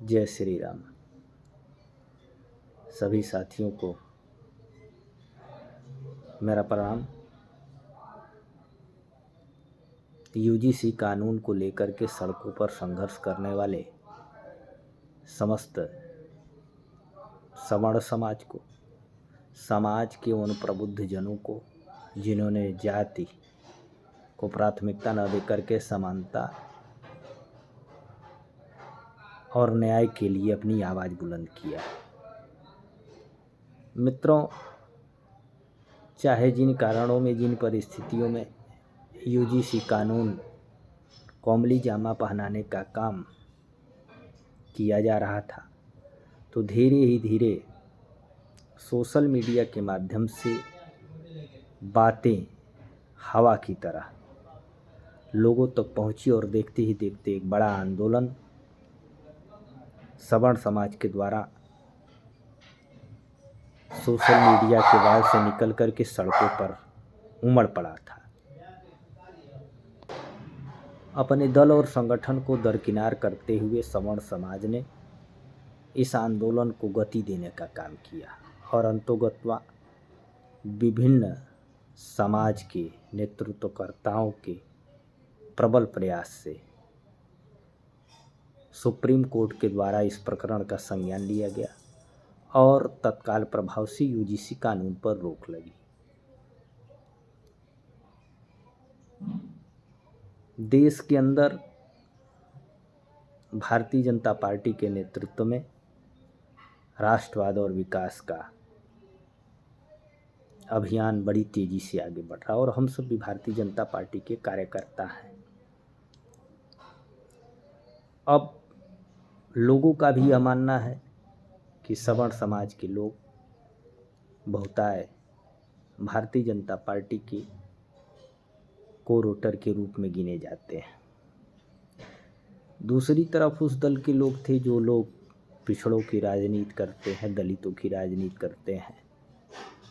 जय श्री राम। सभी साथियों को मेरा प्रणाम। यूजीसी कानून को लेकर के सड़कों पर संघर्ष करने वाले समस्त सवर्ण समाज को, समाज के उन प्रबुद्ध जनों को जिन्होंने जाति को प्राथमिकता न देकर के समानता और न्याय के लिए अपनी आवाज़ बुलंद किया। मित्रों, चाहे जिन कारणों में, जिन परिस्थितियों में यूजीसी कानून कौमली जामा पहनाने का काम किया जा रहा था, तो धीरे ही धीरे सोशल मीडिया के माध्यम से बातें हवा की तरह लोगों तक पहुंची और देखते ही देखते एक बड़ा आंदोलन सवर्ण समाज के द्वारा सोशल मीडिया के वाल से निकल कर के सड़कों पर उमड़ पड़ा था। अपने दल और संगठन को दरकिनार करते हुए सवर्ण समाज ने इस आंदोलन को गति देने का काम किया और अंतोगत्वा विभिन्न समाज के नेतृत्वकर्ताओं के प्रबल प्रयास से सुप्रीम कोर्ट के द्वारा इस प्रकरण का संज्ञान लिया गया और तत्काल प्रभाव से यूजीसी कानून पर रोक लगी। देश के अंदर भारतीय जनता पार्टी के नेतृत्व में राष्ट्रवाद और विकास का अभियान बड़ी तेजी से आगे बढ़ रहा और हम सब भी भारतीय जनता पार्टी के कार्यकर्ता हैं। अब लोगों का भी यह मानना है कि सवर्ण समाज के लोग बहुताय भारतीय जनता पार्टी के कोर वोटर के रूप में गिने जाते हैं। दूसरी तरफ उस दल के लोग थे जो लोग पिछड़ों की राजनीति करते हैं, दलितों की राजनीति करते हैं,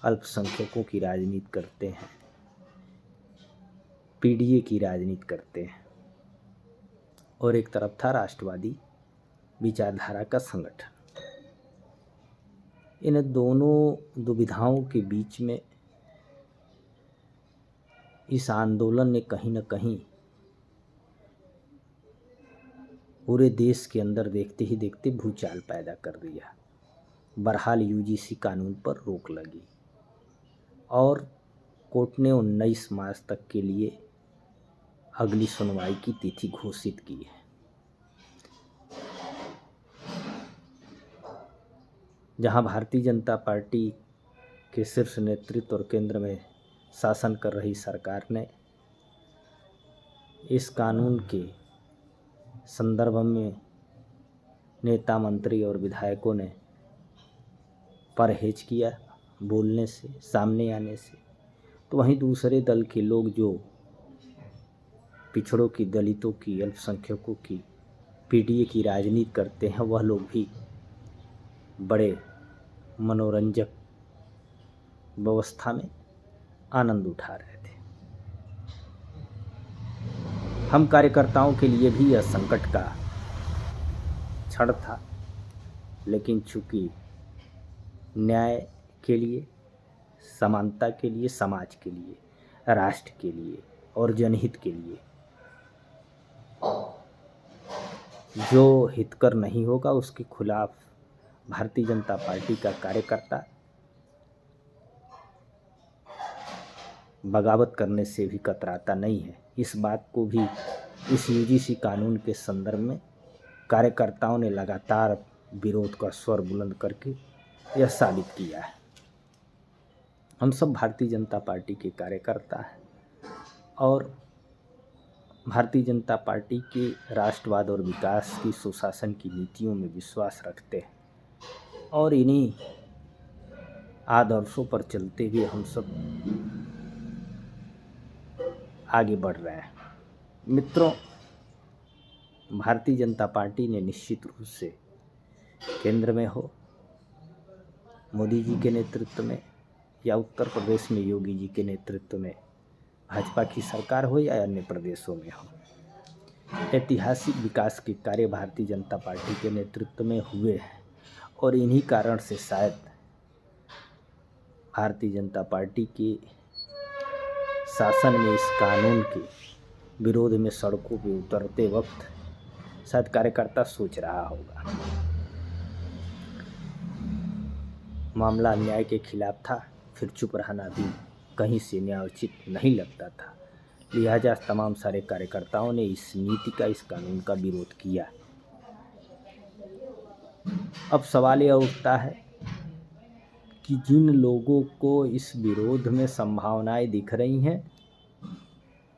अल्पसंख्यकों की राजनीति करते हैं, पीडीए की राजनीति करते हैं, और एक तरफ था राष्ट्रवादी विचारधारा का संगठन। इन दोनों दुविधाओं के बीच में इस आंदोलन ने कहीं न कहीं पूरे देश के अंदर देखते ही देखते भूचाल पैदा कर दिया। बहरहाल यूजीसी कानून पर रोक लगी और कोर्ट ने 19 मार्च तक के लिए अगली सुनवाई की तिथि घोषित की है। जहां भारतीय जनता पार्टी के शीर्ष नेतृत्व और केंद्र में शासन कर रही सरकार ने इस कानून के संदर्भ में नेता, मंत्री और विधायकों ने परहेज किया बोलने से, सामने आने से, तो वहीं दूसरे दल के लोग जो पिछड़ों की, दलितों की, अल्पसंख्यकों की, पीडीए की राजनीति करते हैं, वह लोग भी बड़े मनोरंजक व्यवस्था में आनंद उठा रहे थे। हम कार्यकर्ताओं के लिए भी यह संकट का क्षण था, लेकिन चूंकि न्याय के लिए, समानता के लिए, समाज के लिए, राष्ट्र के लिए और जनहित के लिए जो हितकर नहीं होगा उसके खिलाफ भारतीय जनता पार्टी का कार्यकर्ता बगावत करने से भी कतराता नहीं है। इस बात को भी इस यूजीसी कानून के संदर्भ में कार्यकर्ताओं ने लगातार विरोध का स्वर बुलंद करके यह साबित किया है। हम सब भारतीय जनता पार्टी के कार्यकर्ता हैं और भारतीय जनता पार्टी के राष्ट्रवाद और विकास की, सुशासन की नीतियों में विश्वास रखते हैं और इन्हीं आदर्शों पर चलते हुए हम सब आगे बढ़ रहे हैं। मित्रों, भारतीय जनता पार्टी ने निश्चित रूप से केंद्र में हो मोदी जी के नेतृत्व में या उत्तर प्रदेश में योगी जी के नेतृत्व में भाजपा की सरकार हो या अन्य प्रदेशों में हो, ऐतिहासिक विकास के कार्य भारतीय जनता पार्टी के नेतृत्व में हुए हैं और इन्हीं कारण से शायद भारतीय जनता पार्टी के शासन में इस कानून के विरोध में सड़कों पे उतरते वक्त शायद कार्यकर्ता सोच रहा होगा। मामला अन्याय के खिलाफ था, फिर चुप रहना भी कहीं से न्यायोचित नहीं लगता था। लिहाजा तमाम सारे कार्यकर्ताओं ने इस नीति का, इस कानून का विरोध किया। अब सवाल यह उठता है कि जिन लोगों को इस विरोध में संभावनाएं दिख रही हैं,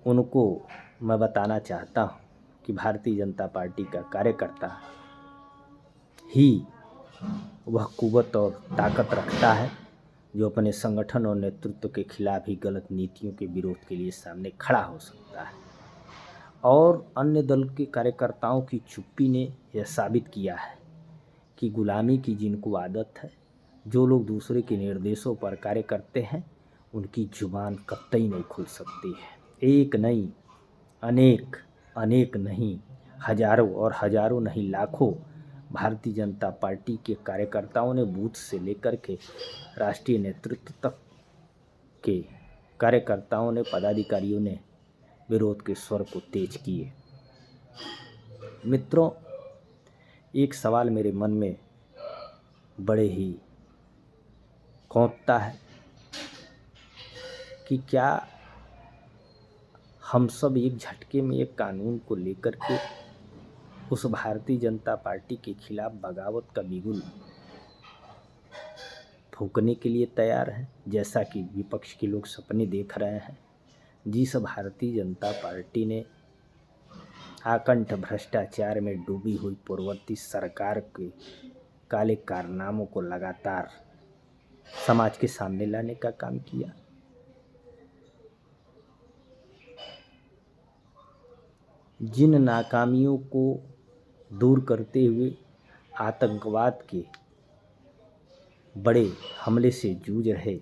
उनको मैं बताना चाहता हूं कि भारतीय जनता पार्टी का कार्यकर्ता ही वह कुव्वत और ताकत रखता है जो अपने संगठन और नेतृत्व के खिलाफ ही गलत नीतियों के विरोध के लिए सामने खड़ा हो सकता है। और अन्य दल के कार्यकर्ताओं की चुप्पी ने यह साबित किया है कि गुलामी की जिनको आदत है, जो लोग दूसरे के निर्देशों पर कार्य करते हैं, उनकी जुबान कतई नहीं खुल सकती है। एक नहीं, अनेक नहीं, हजारों और हजारों नहीं, लाखों भारतीय जनता पार्टी के कार्यकर्ताओं ने बूथ से लेकर के राष्ट्रीय नेतृत्व तक के कार्यकर्ताओं ने, पदाधिकारियों ने विरोध के स्वर को तेज किए। मित्रों, एक सवाल मेरे मन में बड़े ही खौंचता है कि क्या हम सब एक झटके में एक कानून को लेकर के उस भारतीय जनता पार्टी के खिलाफ बगावत का बिगुल फूंकने के लिए तैयार हैं, जैसा कि विपक्ष के लोग सपने देख रहे हैं। जिस भारतीय जनता पार्टी ने आकंठ भ्रष्टाचार में डूबी हुई पूर्ववर्ती सरकार के काले कारनामों को लगातार समाज के सामने लाने का काम किया, जिन नाकामियों को दूर करते हुए आतंकवाद के बड़े हमले से जूझ रहे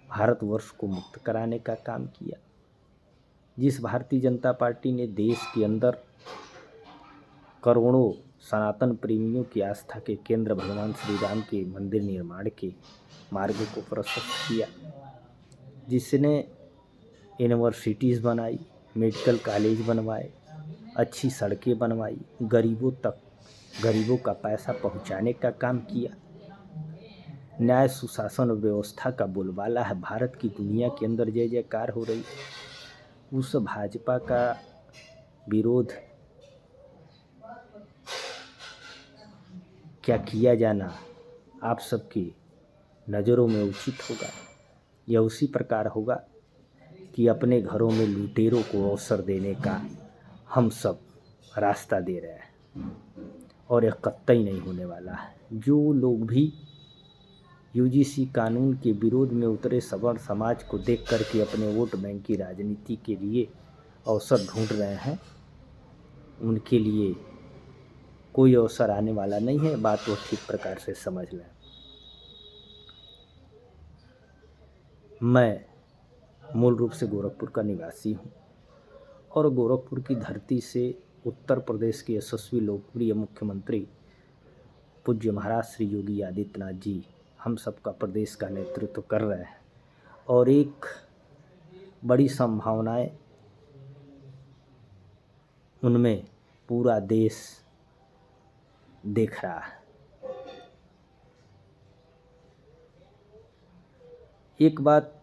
भारतवर्ष को मुक्त कराने का काम किया, जिस भारतीय जनता पार्टी ने देश के अंदर करोड़ों सनातन प्रेमियों की आस्था के केंद्र भगवान श्री राम के मंदिर निर्माण के मार्ग को प्रशस्त किया, जिसने यूनिवर्सिटीज़ बनाई, मेडिकल कॉलेज बनवाए, अच्छी सड़कें बनवाई, गरीबों तक गरीबों का पैसा पहुंचाने का काम किया, न्याय सुशासन और व्यवस्था का बोलबाला है, भारत की दुनिया के अंदर जय जयकार हो रही। उस भाजपा का विरोध क्या किया जाना आप सबकी नज़रों में उचित होगा? यह उसी प्रकार होगा कि अपने घरों में लुटेरों को अवसर देने का हम सब रास्ता दे रहे हैं, और यह कतई नहीं होने वाला है। जो लोग भी यूजीसी कानून के विरोध में उतरे सवर्ण समाज को देख करके अपने वोट बैंक की राजनीति के लिए अवसर ढूंढ रहे हैं, उनके लिए कोई अवसर आने वाला नहीं है। बात वो ठीक प्रकार से समझ लें। मैं मूल रूप से गोरखपुर का निवासी हूँ और गोरखपुर की धरती से उत्तर प्रदेश के यशस्वी लोकप्रिय मुख्यमंत्री पूज्य महाराज श्री योगी आदित्यनाथ जी हम सबका प्रदेश का नेतृत्व कर रहे हैं, और एक बड़ी संभावनाएं उनमें पूरा देश देख रहा है। एक बात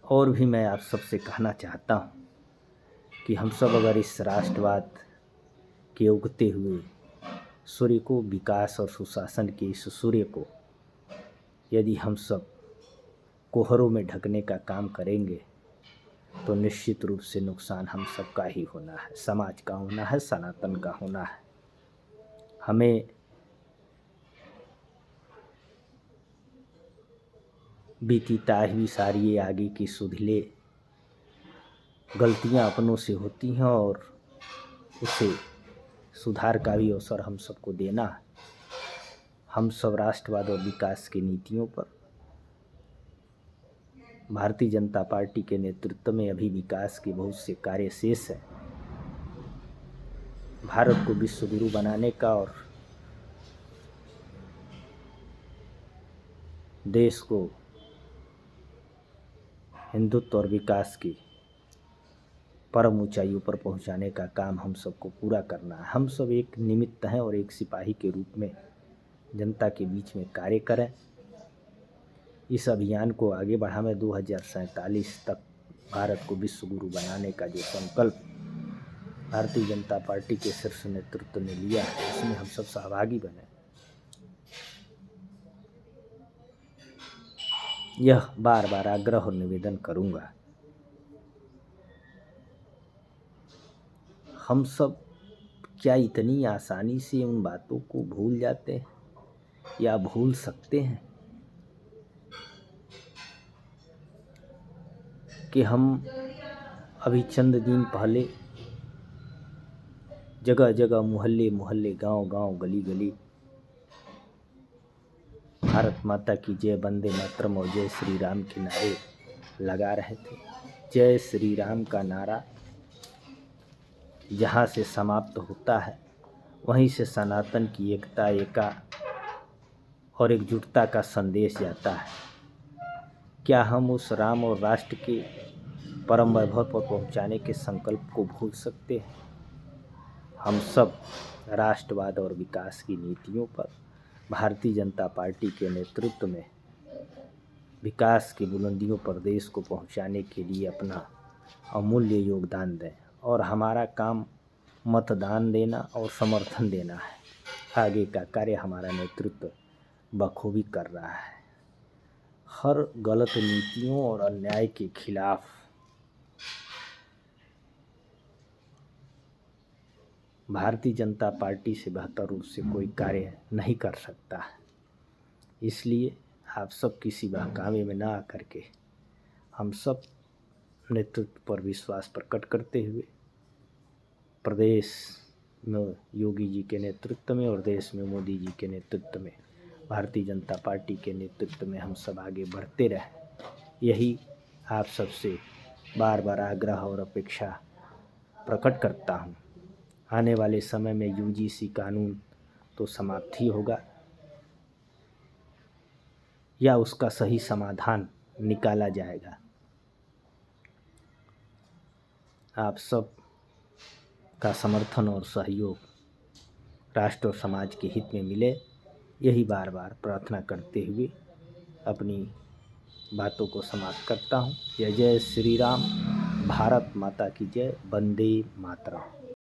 और भी मैं आप सबसे कहना चाहता हूँ कि हम सब अगर इस राष्ट्रवाद के उगते हुए सूर्य को, विकास और सुशासन के इस सूर्य को यदि हम सब कोहरों में ढकने का काम करेंगे तो निश्चित रूप से नुकसान हम सबका ही होना है, समाज का होना है, सनातन का होना है। हमें बीती ताही हुई सारी आगे की सुधले गलतियां अपनों से होती हैं और उसे सुधार का भी अवसर हम सबको देना है। हम सब राष्ट्रवाद और विकास की नीतियों पर भारतीय जनता पार्टी के नेतृत्व में अभी विकास के बहुत से कार्य शेष हैं। भारत को विश्व गुरु बनाने का और देश को हिंदुत्व और विकास की परम ऊंचाइयों पर पहुंचाने का काम हम सबको पूरा करना है। हम सब एक निमित्त हैं और एक सिपाही के रूप में जनता के बीच में कार्य करें। इस अभियान को आगे बढ़ाएं। 2047 तक भारत को विश्व गुरु बनाने का जो संकल्प भारतीय जनता पार्टी के शीर्ष नेतृत्व ने लिया है, उसमें हम सब सहभागी बने। यह बार बार आग्रह और निवेदन करूंगा। हम सब क्या इतनी आसानी से उन बातों को भूल जाते हैं या भूल सकते हैं कि हम अभी चंद दिन पहले जगह जगह, मोहल्ले मोहल्ले, गांव गांव, गली गली भारत माता की जय, वंदे मातरम और जय श्री राम के नारे लगा रहे थे। जय श्री राम का नारा जहाँ से समाप्त होता है, वहीं से सनातन की एकता, एका और एकजुटता का संदेश जाता है। क्या हम उस राम और राष्ट्र के परम वैभव पर पहुंचाने के संकल्प को भूल सकते हैं? हम सब राष्ट्रवाद और विकास की नीतियों पर भारतीय जनता पार्टी के नेतृत्व में विकास की बुलंदियों पर देश को पहुंचाने के लिए अपना अमूल्य योगदान दें। और हमारा काम मतदान देना और समर्थन देना है। आगे का कार्य हमारा नेतृत्व बखूबी कर रहा है। हर गलत नीतियों और अन्याय के खिलाफ भारतीय जनता पार्टी से बेहतर रूप से कोई कार्य नहीं कर सकता है। इसलिए आप सब किसी बहकावे में ना आकर के हम सब नेतृत्व पर विश्वास प्रकट करते हुए प्रदेश में योगी जी के नेतृत्व में और देश में मोदी जी के नेतृत्व में, भारतीय जनता पार्टी के नेतृत्व में हम सब आगे बढ़ते रहें, यही आप सबसे बार बार आग्रह और अपेक्षा प्रकट करता हूँ। आने वाले समय में यूजीसी कानून तो समाप्त ही होगा या उसका सही समाधान निकाला जाएगा। आप सब का समर्थन और सहयोग राष्ट्र और समाज के हित में मिले, यही बार बार प्रार्थना करते हुए अपनी बातों को समाप्त करता हूँ। जय जय श्री राम। भारत माता की जय। वंदे मातरम।